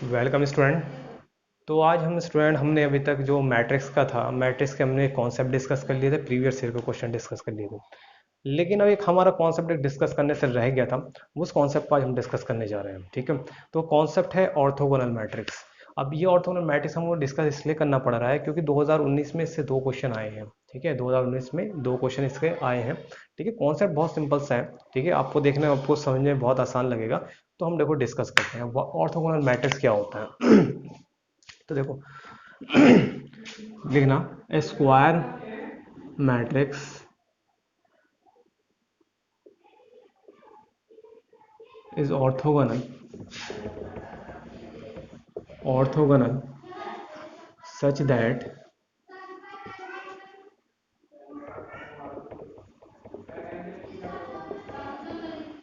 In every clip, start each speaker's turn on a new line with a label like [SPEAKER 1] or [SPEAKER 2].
[SPEAKER 1] Welcome student. तो आज हमने अभी तक जो मैट्रिक्स का था, मैट्रिक्स के हमने कॉन्सेप्ट डिस्कस कर लिए थे, प्रीवियस ईयर के क्वेश्चन डिस्कस कर लिए थे। लेकिन अब एक हमारा कॉन्सेप्ट डिस्कस करने से रह गया था। उस कॉन्सेप्ट को आज हम डिस्कस करने जा रहे हैं, ठीक है। तो कॉन्सेप्ट है ऑर्थोगोनल मैट्रिक्स। अब ये ऑर्थोगोनल मैट्रिक्स हमको डिस्कस इसलिए करना पड़ रहा है क्योंकि 2019 में इससे दो क्वेश्चन आए हैं, ठीक है। 2019 में दो क्वेश्चन इसके आए हैं, ठीक है। कॉन्सेप्ट बहुत सिंपल सा है, ठीक है। आपको देखने में, आपको समझने में बहुत आसान लगेगा। तो हम देखो डिस्कस करते हैं ऑर्थोगोनल मैट्रिक्स क्या होता है। तो देखो, लिखना square matrix is orthogonal such that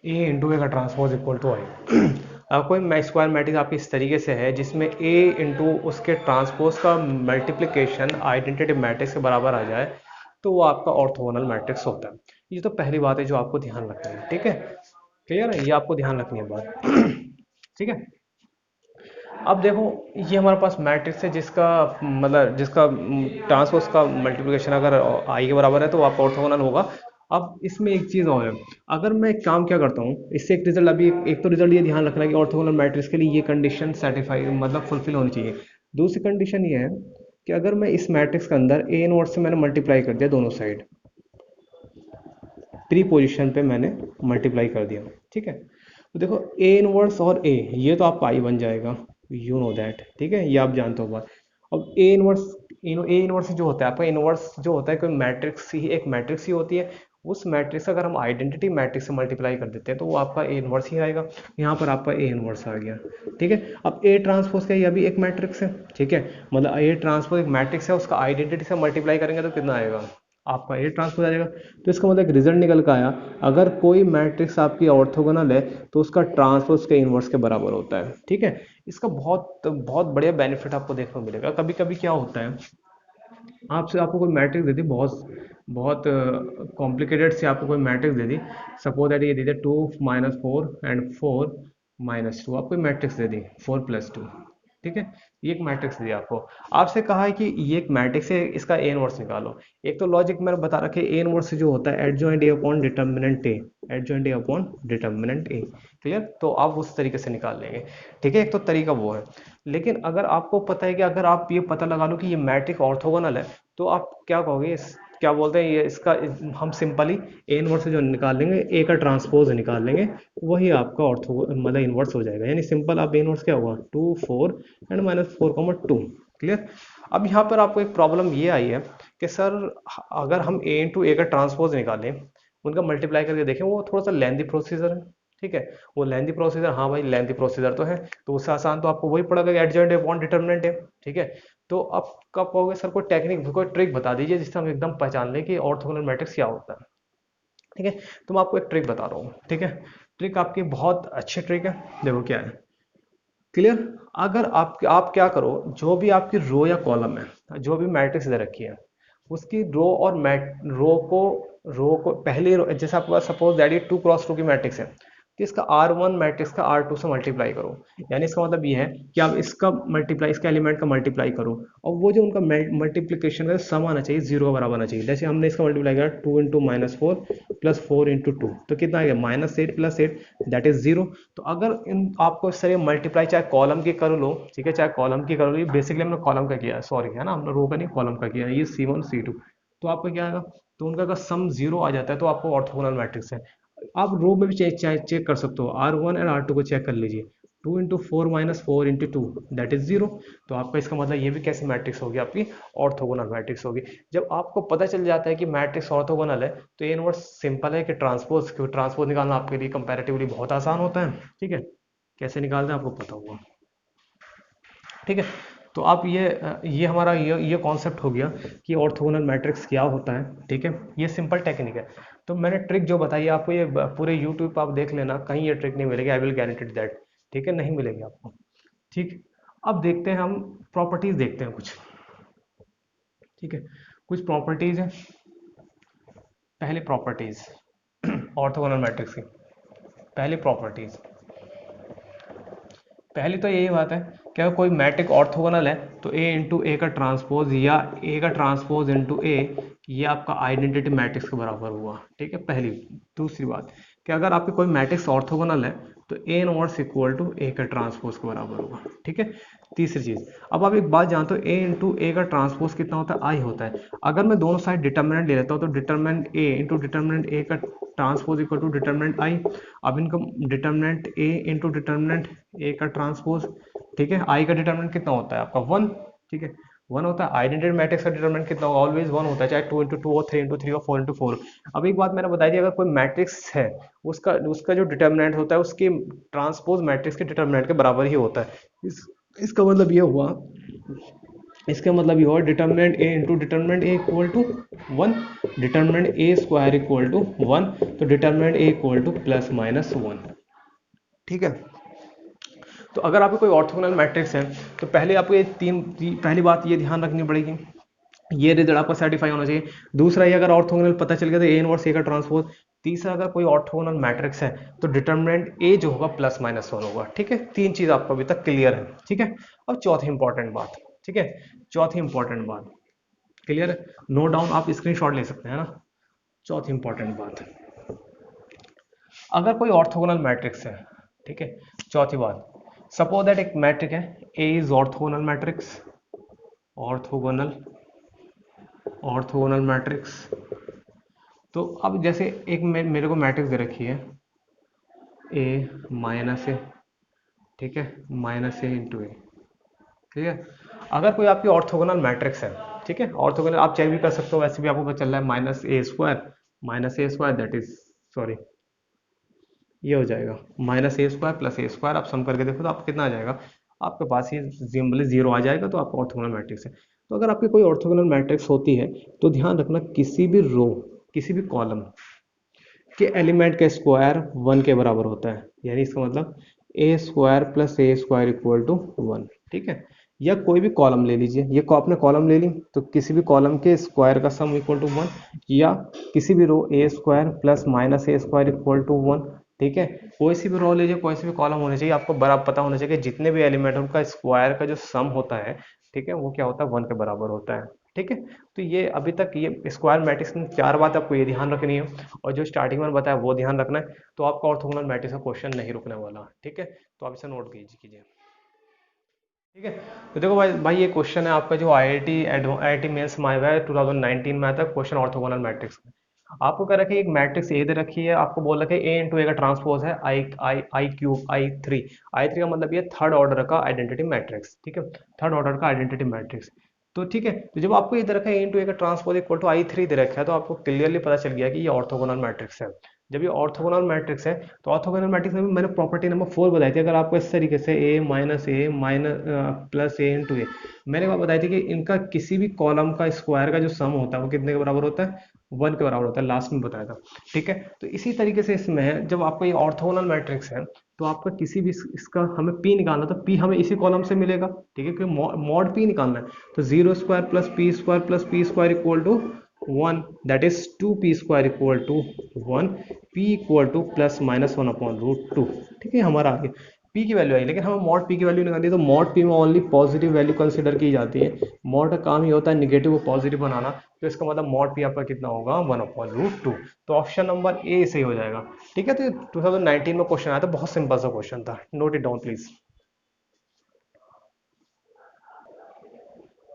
[SPEAKER 1] A into A का ट्रांसपोज इक्वल टू आई। अब कोई स्क्वायर मैट्रिक्स आपकी इस तरीके से है जिसमें ए इंटू उसके ट्रांसपोज का मल्टीप्लिकेशन आइडेंटिटी मैट्रिक्स के बराबर आ जाए, तो वो आपका ऑर्थोगोनल मैट्रिक्स होता है। ये तो पहली बात है जो आपको ध्यान रखनी है, ठीक है। क्लियर है, ये आपको ध्यान रखनी है बात। ठीक है। अब देखो, ये हमारे पास मैट्रिक्स है जिसका मतलब जिसका ट्रांसपोज का मल्टीप्लिकेशन अगर आई के बराबर है तो वो आपका ऑर्थोगोनल होगा। अब इसमें एक चीज़ और है। अगर मैं एक काम क्या करता हूँ, इससे एक रिजल्ट अभी एक तो रिजल्ट ये ध्यान रखना है कि ऑर्थोगोनल मैट्रिक्स के लिए ये कंडीशन सेटिफाई मतलब फुलफिल होनी चाहिए। दूसरी कंडीशन ये है कि अगर मैं इस मैट्रिक्स के अंदर ए इनवर्स से मैंने मल्टीप्लाई कर दिया दोनों साइड, प्री पोजिशन पे मैंने मल्टीप्लाई कर दिया, ठीक है। तो देखो, ए इनवर्स और ए, ये तो आपका आई बन जाएगा, यू नो दैट, ठीक है, ये आप जानते हो बात। अब ए इनवर्स, ए इनवर्स जो होता है आपका, इनवर्स जो होता है कोई मैट्रिक्स ही, एक मैट्रिक्स ही होती है। उस मैट्रिक्स अगर हम आइडेंटिटी मैट्रिक्स से मल्टीप्लाई कर देते हैं तो वो आपका ए इनवर्स ही आएगा। यहाँ पर आपका ए इनवर्स आ गया, ठीक है। अब ए ट्रांसपोज का ये भी एक मैट्रिक्स है, ठीक है। मतलब ए ट्रांसपोज एक मैट्रिक्स है, उसका आइडेंटिटी से मल्टीप्लाई करेंगे तो कितना आएगा, आपका ए ट्रांसपोज आ जाएगा। तो इसका मतलब एक रिजल्ट निकल कर आया, अगर कोई मैट्रिक्स आपकी ऑर्थोगोनल है तो उसका ट्रांसपोज के इनवर्स के बराबर होता है, ठीक है। इसका बहुत बहुत बढ़िया बेनिफिट आपको देखने को मिलेगा। कभी कभी क्या होता है, आपसे आपको कोई मैट्रिक्स दे दी, बहुत बहुत कॉम्प्लिकेटेड से आपको कोई matrix they the. Suppose that ये दे दिया 2 - 4 एंड 4 - 2, आपको मैट्रिक्स दे दी 4+2, ठीक है। ये एक मैट्रिक्स दी आपको। आपसे कहा है कि ये एक मैट्रिक्स है, इसका ए इनवर्स निकालो। एक तो लॉजिक मैंने बता रखा है, ए इनवर्स जो होता है adjoint A upon determinant A, adjoint A upon determinant A. Clear, तो आप उस तरीके से निकाल लेंगे, ठीक है। एक तो तरीका वो है। लेकिन अगर आपको पता है कि अगर आप ये पता लगा लो कि ये मैट्रिक्स ऑर्थोगोनल है, तो आप क्या कहोगे, क्या बोलते हैं ये इसका, हम सिंपली ए इनवर्स से जो निकाल लेंगे, ए का ट्रांसपोज निकाल लेंगे, वही आपका ऑर्थो मतलब इनवर्स हो जाएगा। यानी सिंपल आप ए इनवर्स क्या होगा, 2 4 एंड -4 2। क्लियर। अब यहाँ पर आपको एक प्रॉब्लम ये आई है कि सर, अगर हम ए इंटू ए का ट्रांसपोज निकालें, उनका मल्टीप्लाई करके देखें, वो थोड़ा सा लेंदी प्रोसीजर है, ठीक है। वो लेंदी प्रोसीजर, हाँ भाई लेंदी प्रोसीजर तो है। तो उससे आसान तो आपको वही पड़ेगा कि एडजॉइंट अपॉन डिटर्मिनेंट है, ठीक है। तो अब कब कहोगे सर, कोई टेक्निक, कोई ट्रिक बता दीजिए जिससे हम एकदम पहचान लें कि ऑर्थोगोनल मैट्रिक्स क्या होता है, ठीक है। तो मैं आपको एक ट्रिक बता रहा हूँ, ठीक है। ट्रिक आपकी बहुत अच्छी ट्रिक है, देखो क्या है। क्लियर। अगर आप क्या करो, जो भी आपकी रो या कॉलम है, जो भी मैट्रिक्स दे रखी है, उसकी रो और मैट रो को पहले जैसे आपके पास सपोज दैट ये 2x2 की मैट्रिक्स है, तो इसका R1 मैट्रिक्स का R2 से मल्टीप्लाई करो। यानी इसका मतलब ये है कि आप इसका मल्टीप्लाई, इसका एलिमेंट का मल्टीप्लाई करो, और वो जो उनका मल्टीप्लिकेशन का सम आना चाहिए, जीरो का बराबर आना चाहिए। जैसे हमने इसका मल्टीप्लाई किया 2 × -4 + 4 × 2, तो कितना आ गया, -8 + 8, दैट इज 0। तो अगर इन आपको इस तरह मल्टीप्लाई चाहे कॉलम की कर लो, ठीक है, चाहे कॉलम की कर लो, ये बेसिकली हमने कॉलम का किया है, सॉरी, है ना, हमने रो का नहीं कॉलम का किया है, ये C1 C2। तो आपका क्या आएगा, तो उनका अगर सम जीरो आ जाता है तो आपको ऑर्थोगोनल मैट्रिक्स है। आप रो में भी चेक कर सकते हो, R1 और R2 को चेक कर लीजिए। 2 × 4 - 4 × 2, दैट इज 0। तो आपका इसका मतलब ये भी कैसी मैट्रिक्स होगी, आपकी ऑर्थोगोनल मैट्रिक्स होगी। जब आपको पता चल जाता है कि मैट्रिक्स ऑर्थोगोनल है, तो ये इनवर्स सिंपल है कि ट्रांसपोज, क्योंकि ट्रांसपोज निकालना आपके लिए कंपैरेटिवली बहुत आसान होता है, ठीक है। कैसे निकालते हैं आपको पता होगा, ठीक है। तो आप ये हमारा ये कॉन्सेप्ट हो गया कि ऑर्थोगोनल मैट्रिक्स क्या होता है, ठीक है। ये सिंपल टेक्निक है। तो मैंने ट्रिक जो बताई है आपको, ये पूरे यूट्यूब पर आप देख लेना, कहीं ये ट्रिक नहीं मिलेगी, आई विल गारंटेड दैट, ठीक है, नहीं मिलेगी आपको, ठीक। अब देखते हैं हम, प्रॉपर्टीज देखते हैं कुछ, ठीक है। कुछ प्रॉपर्टीज हैं। पहली प्रॉपर्टीज ऑर्थोगोनल मैट्रिक्स की, पहली प्रॉपर्टीज पहली तो यही बात है कि अगर कोई मैट्रिक्स ऑर्थोगोनल है तो ए इंटू ए का ट्रांसपोज या ए का ट्रांसपोज इंटू ए, ये आपका आइडेंटिटी मैट्रिक्स के बराबर हुआ। ठीक है, पहली। दूसरी बात कि अगर आपकी कोई मैट्रिक्स ऑर्थोगोनल है तो ए इनवर्स इक्वल टू ए का ट्रांसपोज के बराबर होगा। ठीक है। तीसरी चीज, अब आप एक बात जानते हो, ए इंटू ए का ट्रांसपोज कितना होता है? आई होता है। अगर मैं दोनों साइड डिटर्मिनेंट ले लेता हूँ तो डिटर्मिनेंट ए इंटू डिटर्मिनेंट ए का ट्रांसपोज इक्वल टू डिटर्मिनेंट आई। अब इनका डिटर्मिनेंट ए इंटू डिटर्मिनेंट ए का ट्रांसपोज, ठीक है, आई का डिटर्मिनेंट कितना होता है आपका? वन। ठीक है, वन होता है। आइडेंटिटी मैट्रिक्स का डिटरमिनेंट कितना होगा? ऑलवेज वन होता है, चाहे टू इंटू टू हो, थ्री इंटू थ्री हो, फोर इंटू फोर। अब एक बात मैंने बताई थी, अगर कोई मैट्रिक्स है उसका उसका जो डिटरमिनेंट होता है उसके ट्रांसपोज मैट्रिक्स के डिटरमिनेंट के बराबर ही होता है। इसका मतलब ये हुआ, इसका मतलब ये हुआ determinant A into determinant A equal to one, determinant A square equal to one, तो determinant A equal to plus minus one. ठीक है। तो अगर आपको कोई ऑर्थोगोनल मैट्रिक्स है तो पहले आपको ये पहली बात ये ध्यान रखनी पड़ेगी, ये रिजल्ट आपको सेटिफाई होना चाहिए। दूसरा, ये अगर ऑर्थोगोनल पता चल गया तो ए इनवर्स ए का ट्रांसपोज। तीसरा, अगर कोई ऑर्थोगोनल मैट्रिक्स है तो डिटर्मिनेंट ए जो होगा प्लस माइनस वन होगा। ठीक है, तीन चीज आपको अभी तक क्लियर है। ठीक है। अब चौथी इंपॉर्टेंट बात, ठीक है, चौथी इंपॉर्टेंट बात क्लियर है, नोट डाउन, आप स्क्रीनशॉट ले सकते हैं ना। चौथी इंपॉर्टेंट बात, अगर कोई ऑर्थोगोनल मैट्रिक्स है, ठीक है, चौथी बात, सपोज दैट एक मैट्रिक है A is orthogonal matrix, orthogonal orthogonal matrix. तो अब जैसे एक मेरे को मैट्रिक्स दे रखी है ए माइनस ए, ठीक है, माइनस ए इंटू ए। ठीक है, अगर कोई आपकी ऑर्थोगोनल मैट्रिक्स है, ठीक है, ऑर्थोगोनल आप चेक भी कर सकते हो, वैसे भी आपको पता चल रहा है minus A square that is, sorry, ये हो जाएगा minus A square plus A square. आप सम करके देखो तो आपको कितना आ जाएगा? आपके पास ये सिंबल जीरो आ जाएगा, तो आपका ऑर्थोगोनल मैट्रिक्स है। तो अगर आपकी कोई ऑर्थोगोनल मैट्रिक्स होती है तो ध्यान रखना, किसी भी रो, किसी भी कॉलम के एलिमेंट का स्क्वायर वन के बराबर होता है। यानी इसका मतलब A square plus A square equal to one. ठीक है, या कोई भी कॉलम ले लीजिए, ये को आपने कॉलम ले ली तो किसी भी कॉलम के स्क्वायर का सम इक्वल टू वन, या किसी भी row A square plus minus A square equal to one. ठीक है, कोई सी भी रो लीजिए, कोई सी भी कॉलम होनी चाहिए, आपको बराबर पता होना चाहिए कि जितने भी एलिमेंट है उनका स्क्वायर का जो सम होता है, ठीक है, वो क्या होता है? वन के बराबर होता है। ठीक है, तो ये अभी तक ये स्क्वायर मैट्रिक्स में चार बात आपको ये ध्यान रखनी है, और जो स्टार्टिंग में बताया वो ध्यान रखना है, तो आपका ऑर्थोगोनल मैट्रिक्स का क्वेश्चन नहीं रुकने वाला। ठीक है, तो आप इसे नोट कीजिए। ठीक है, तो देखो भाई ये क्वेश्चन है आपका जो आई आई टी मेंस में आया है 2019 में आया था, क्वेश्चन ऑर्थोगोनल मैट्रिक्स में। आपको कह रखा है एक मैट्रिक्स ए दे रखी है, आपको बोल रखा है ए इंटू ए का ट्रांसपोज है आई आई आई क्यूब आई थ्री का मतलब ये थर्ड ऑर्डर का आइडेंटिटी मैट्रिक्स। ठीक है, थर्ड ऑर्डर का आइडेंटिटी मैट्रिक्स। तो ठीक है, तो जब आपको ये दे रखा है ए इंटू ए का transpose equal to I three दे रखा है, तो आपको क्लियरली पता चल गया कि ये ऑर्थोगोनल मैट्रिक्स है। जब ये ऑर्थोगोनल मैट्रिक्स है तो ऑर्थोगोनल मैट्रिक्स में भी मैंने प्रॉपर्टी नंबर 4 बताई थी। अगर आपको इस तरीके से ए माइनस प्लस ए इंटू ए, मैंने बात बताई थी कि इनका किसी भी कॉलम का स्क्वायर का जो सम होता है वो कितने के बराबर होता है? वन के बराबर होता है, लास्ट में बताया था। ठीक है, तो इसी तरीके से इसमें है, जब आपको ये ऑर्थोगोनल मैट्रिक्स है तो आपका किसी भी इसका हमें पी निकालना, तो पी हमें इसी कॉलम से मिलेगा। ठीक है, क्योंकि मॉड पी निकालना है, तो zero square plus P square equal to one, that is two P square equal to one, P equal to plus minus one upon root two. ठीक है, हमारा आगे पी की वैल्यू आई, लेकिन हमें मॉड पी की वैल्यू निकालनी है, तो मॉड पी में ओनली पॉजिटिव वैल्यू कंसिडर की जाती है। मॉड का काम ही होता है निगेटिव को पॉजिटिव बनाना, तो इसका मतलब मॉड पी आपका कितना होगा? One upon root two. तो ऑप्शन नंबर ए सही हो जाएगा। ठीक है, तो ये 2019 में क्वेश्चन आया था, बहुत सिंपल सा क्वेश्चन था, नोट इट डाउन प्लीज।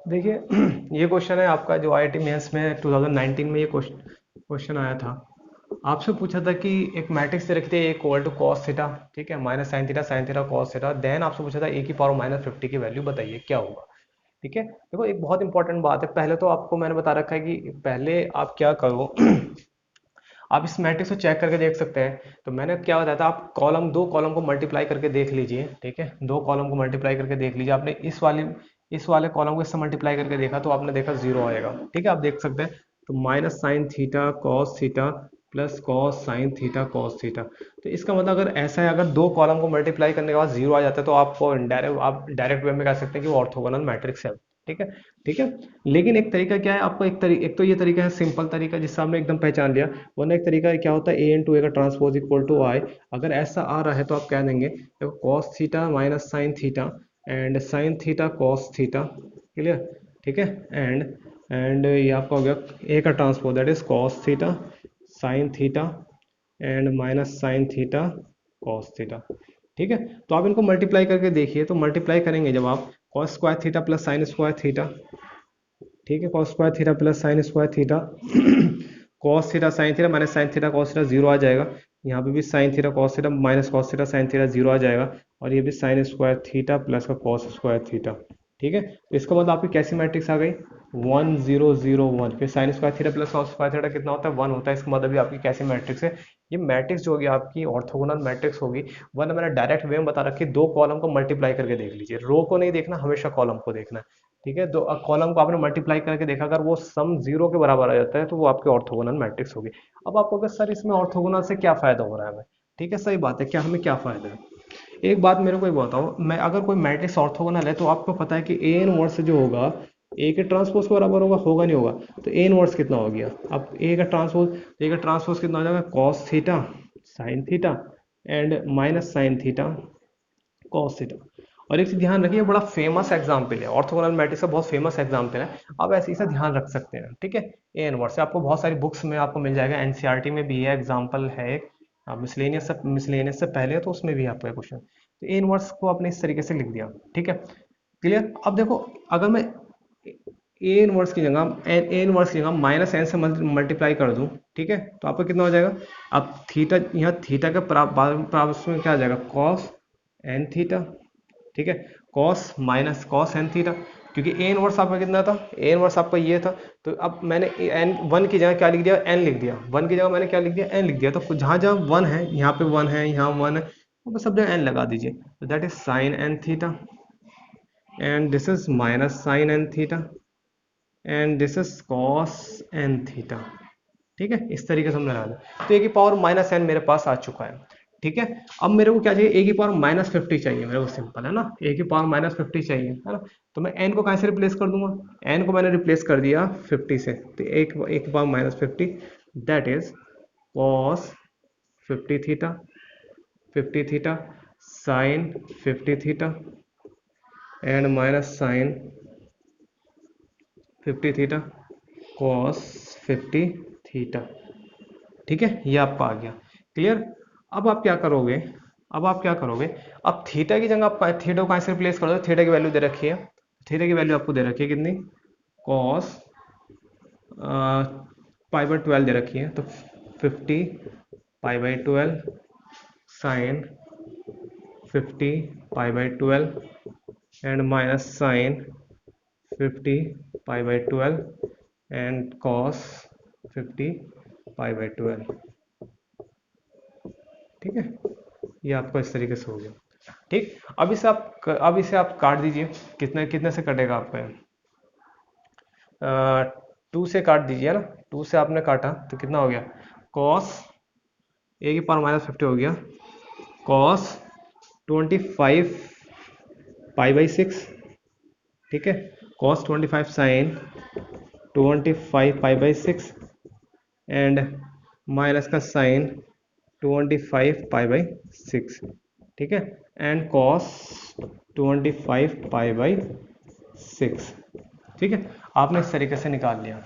[SPEAKER 1] देखिए ये क्वेश्चन है आपका जो आईआईटी मेंस में 2019 में ये क्वेश्चन आया था। आपसे पूछा था कि एक मैट्रिक्स दे रखी थी A equal to cos theta, ठीक है, minus sine theta cos theta, then आपसे पूछा था ए की पावर माइनस 50 की वैल्यू बताइए क्या होगा। ठीक है, देखो एक बहुत इंपॉर्टेंट बात है, पहले तो आपको मैंने बता रखा है कि पहले आप क्या करो आप इस मैट्रिक्स को चेक करके देख सकते हैं। तो मैंने क्या बताया था, आप दो कॉलम को मल्टीप्लाई करके देख लीजिए। ठीक है, दो कॉलम को मल्टीप्लाई करके देख लीजिए। आपने इस वाले कॉलम को इससे मल्टीप्लाई करके देखा तो आपने देखा जीरो आएगा। ठीक है, आप देख सकते हैं, तो minus sine theta cos theta plus cos sine theta cos theta. तो इसका मतलब अगर ऐसा है, अगर दो कॉलम को मल्टीप्लाई करने के बाद जीरो आ जाता है तो आप डायरेक्ट वे में कह सकते हैं कि वो ऑर्थोगोनल मैट्रिक्स है। ठीक है। ठीक है। लेकिन एक तरीका क्या है आपको, एक तो ये तरीका है सिंपल तरीका जिससे आपने एकदम पहचान लिया, वरना एक तरीका है क्या होता है, ए इन टू ए का ट्रांसपोज इक्वल टू आई। अगर ऐसा आ रहा है तो आप क्या देंगे, देखो cos theta minus sine theta and sign theta cos theta, clear. ठीक है। एंड ये आपका हो गया ए का transpose, that is cos theta sine theta and minus sine theta cos theta. ठीक है। तो आप इनको मल्टीप्लाई करके देखिए, तो मल्टीप्लाई करेंगे जब आप, cos square theta plus sine square theta, ठीक है, cos square theta plus sine square theta cos theta sine theta minus sine theta cos theta zero आ जाएगा। यहाँ पे भी sine theta cos theta minus cos theta sine theta zero आ जाएगा। और ये भी साइन स्क्वायर थीटा प्लस का कॉस स्क्वायर थीटा। ठीक है। तो इसका मतलब आपकी कैसी मैट्रिक्स आ गई, 1001। फिर sign square theta plus cos square theta कितना होता है, 1 होता है। इसका मतलब भी आपकी कैसी मैट्रिक्स है, ये मैट्रिक्स जो होगी आपकी ऑर्थोगोनल मैट्रिक्स होगी। वरना मैंने डायरेक्ट वे में बता रखी, दो कॉलम को मल्टीप्लाई करके देख लीजिए, रो को नहीं देखना, हमेशा कॉलम को देखना है। ठीक है। तो कॉलम को आपने मल्टीप्लाई करके देखा, अगर वो सम जीरो के बराबर आ जाता है तो वो आपके ऑर्थोगोनल मैट्रिक्स होगी। अब आपको अगर सर इसमें ऑर्थोगोनल से क्या फायदा हो रहा है हमें, ठीक है, सही बात है, क्या हमें क्या फायदा है। एक बात मेरे को ये बताओ, मैं अगर कोई मैट्रिक्स ऑर्थोगोनल है तो आपको पता है कि ए इनवर्स जो होगा ए के ट्रांसपोज के बराबर होगा, होगा नहीं होगा। तो ए इनवर्स कितना हो गया, अब ए का ट्रांसपोज कितना हो जाएगा, cos theta sine theta and minus sine theta cos theta. और एक चीज ध्यान रखिए, बड़ा फेमस एग्जाम्पल है, ऑर्थोगोनल मैट्रिक्स का बहुत फेमस एग्जाम्पल है। आप ऐसे इसे ध्यान रख सकते हैं। ठीक है। ए इनवर्स से आपको बहुत सारी बुक्स में आपको मिल जाएगा, एनसीईआरटी में भी ये एग्जाम्पल है एक, मिसलेनियस से पहले तो उसमें भी आपका क्वेश्चन। तो ए इनवर्स को आपने इस तरीके से लिख दिया। ठीक है। क्लियर। अब देखो, अगर मैं ए इनवर्स की जगह माइनस एन से मल्टीप्लाई कर दूं, ठीक है, तो आपका कितना हो जाएगा, अब थीटा, यहाँ थीटा के पास में क्या आ जाएगा, कॉस एन थीटा। ठीक है। Cos minus cos n theta, क्योंकि ए इनवर्स आपका कितना था, ए इनवर्स आपका ये था। तो अब मैंने एन वन की जगह क्या लिख दिया, एन लिख दिया, वन की जगह मैंने क्या लिख दिया, एन लिख दिया। तो जहां जहां वन है, यहाँ पे वन है, यहाँ वन है, तो सब जगह एन लगा दीजिए। तो that is sine n theta and this is minus sine n theta and this is cos n theta. ठीक है। इस तरीके से हमने लगा दिया। तो ए की पावर माइनस एन मेरे पास आ चुका है। ठीक है। अब मेरे को क्या चाहिए, ए की पावर माइनस 50 चाहिए मेरे को, सिंपल है ना, ए की पावर माइनस 50 चाहिए, है ना। तो मैं एन को कहाँ से रिप्लेस कर दूंगा, एन को मैंने रिप्लेस कर दिया 50 से, तो ए की power minus 50, that is cos 50 theta, 50 theta sine 50 theta and minus sine 50 theta cos 50 theta. ठीक है। ये आपका आ गया। क्लियर। अब आप क्या करोगे, अब थीटा की जगह आप थीटा को कहाँ से रिप्लेस कर दो, थीटा की वैल्यू दे रखी है, थीटा की वैल्यू आपको दे रखी है कितनी, कॉस पाई बाई 12 दे रखी है, तो 50 pi by 12 sine 50 pi by 12 and minus sine 50 pi by 12 and cos 50 pi by 12। ठीक है। ये आपका इस तरीके से हो गया। ठीक। अब इसे आप काट दीजिए, कितने कितने से कटेगा आपका, 2 से काट दीजिए ना, 2 से आपने काटा तो कितना हो गया, कॉस ए की पावर माइनस 50 हो गया, कॉस 25 पाई बाई 6। ठीक है। Cos 25 sine 25 pi by 6 and minus का साइन 25 पाई बाई 6। ठीक है। And cos 25 pi by 6। ठीक है। आपने इस तरीके से निकाल लिया।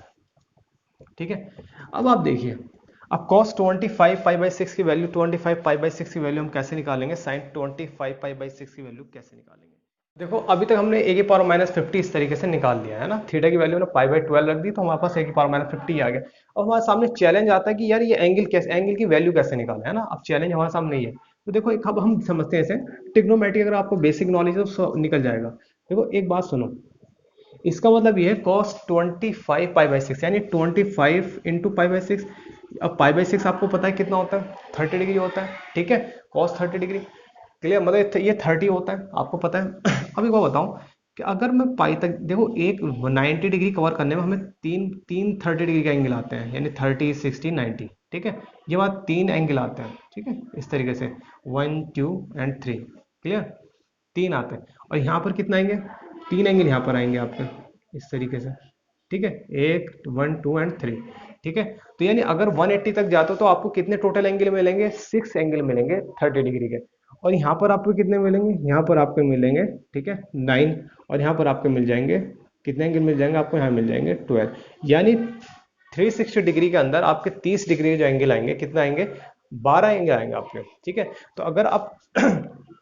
[SPEAKER 1] ठीक है। अब आप देखिए, अब cos 25 पाई बाई 6 की वैल्यू, 25 पाई बाई 6 की वैल्यू हम कैसे निकालेंगे, sin 25 पाई बाई 6 की वैल्यू कैसे निकालेंगे। देखो, अभी तक हमने ए की पावर माइनस 50 इस तरीके से निकाल लिया है ना, थीटा की वैल्यू ने पाई बाई 12 रख दी, तो हमारे पास ए की पावर माइनस 50 आ गया। अब हमारे सामने चैलेंज आता है कि यार ये एंगल की वैल्यू कैसे निकालें, है ना। अब चैलेंज हमारे सामने ही है। तो देखो, एक अब हम समझते हैं इसे, ट्रिग्नोमेट्री अगर आपको बेसिक नॉलेज है तो निकल जाएगा। देखो, एक बात सुनो, इसका मतलब ये है कॉस 25 पाई बाई 6, यानी 25 इंटू पाई बाई 6। अब पाई बाई 6 आपको पता है कितना होता है, 30 डिग्री होता है। ठीक है। कॉस 30 डिग्री, क्लियर, मतलब ये 30 होता है, आपको पता है। अभी को बताऊं कि अगर मैं पाई तक देखो, एक 90 डिग्री कवर करने में हमें तीन तीन 30 डिग्री के एंगल आते हैं, यानी 30 60 90। ठीक है। ये बात तीन एंगल आते हैं। ठीक है। इस तरीके से 1 2 एंड 3, क्लियर, तीन आते हैं। और यहाँ पर कितना आएंगे, तीन एंगल यहाँ पर आएंगे आपके। इस तरीके से, ठीक है, एक, वन, टू एंड थ्री, ठीक है। तो यानी अगर 180 तक जाते हो तो आपको कितने टोटल एंगल मिलेंगे, 6 एंगल मिलेंगे 30 डिग्री के। और यहाँ पर आपको कितने मिलेंगे, यहाँ पर आपको मिलेंगे, ठीक है, 9। और यहाँ पर आपको मिल जाएंगे, कितने एंगल मिल जाएंगे आपको, यहाँ मिल जाएंगे 12। यानी 360 डिग्री के अंदर आपके 30 डिग्री के जो एंगल आएंगे, कितना आएंगे, 12 एंगल आएंगे आपके, ठीक है। तो अगर आप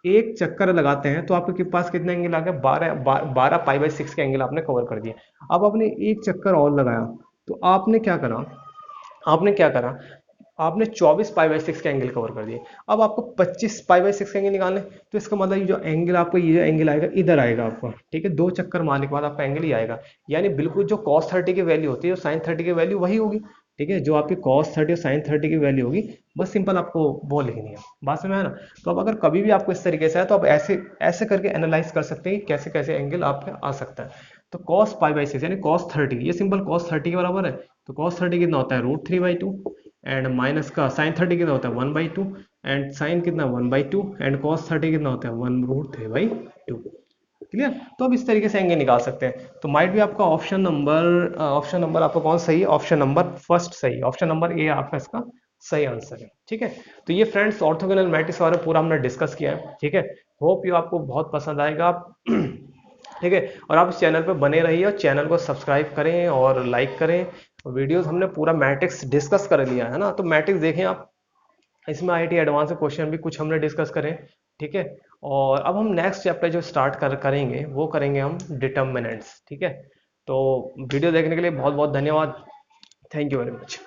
[SPEAKER 1] एक चक्कर लगाते हैं तो आपके पास कितने एंगल आ गए, 12 पाई बाई 6 के एंगल आपने कवर कर दिए। अब आपने एक चक्कर और लगाया, तो आपने क्या करा, आपने 24 पाई बाई 6 के एंगल कवर कर दिए। अब आपको 25 पाई बाई 6 के एंगल निकालने, तो इसका मतलब ये जो एंगल आपको, ये जो एंगल आएगा इधर आएगा आपका, ठीक है, दो चक्कर मारने के बाद आपका एंगल ही आएगा। यानी बिल्कुल जो cos 30 की वैल्यू होती है, जो sin 30 की वैल्यू वही होगी, ठीक है, जो आपकी cos 30 और sin 30 की वैल्यू होगी, बस सिंपल आपको वो लिखनी है, बात समझ में है ना। तो अब अगर कभी भी आपको इस तरीके से है, तो आप ऐसे ऐसे करके एनालाइज कर सकते हैं कि कैसे कैसे एंगल आपके आ सकता है। तो cos पाई बाई 6 यानी cos 30, ये सिंपल cos 30 के बराबर है। तो cos 30 कितना होता है, √3/2। एंड माइनस का साइन 30 कितना होता है, 1/2। एंड साइन कितना, 1/2। एंड cos 30 कितना होता है, 1√3/2। क्लियर। तो अब इस तरीके से एंगल निकाल सकते हैं। तो माइट भी आपका ऑप्शन नंबर आपका कौन सही है, ऑप्शन नंबर फर्स्ट सही, ऑप्शन नंबर ए आपका इसका सही आंसर है, ठीक है। तो ये फ्रेंड्स ऑर्थोगोनल मैट्रिक्स बारे में पूरा हमने डिस्कस किया है, ठीक है। होप ये आपको बहुत पसंद आएगा, ठीक है। और आप इस चैनल पर बने रहिए और चैनल को सब्सक्राइब करें और लाइक करें। वीडियोस हमने पूरा मैट्रिक्स डिस्कस कर लिया है ना, तो मैट्रिक्स देखें आप, इसमें आईआईटी एडवांस क्वेश्चन भी कुछ हमने डिस्कस करें, ठीक है। और अब हम नेक्स्ट चैप्टर जो स्टार्ट करेंगे वो करेंगे हम डिटर्मिनेंट्स, ठीक है। तो वीडियो देखने के लिए बहुत बहुत धन्यवाद। Thank you very much.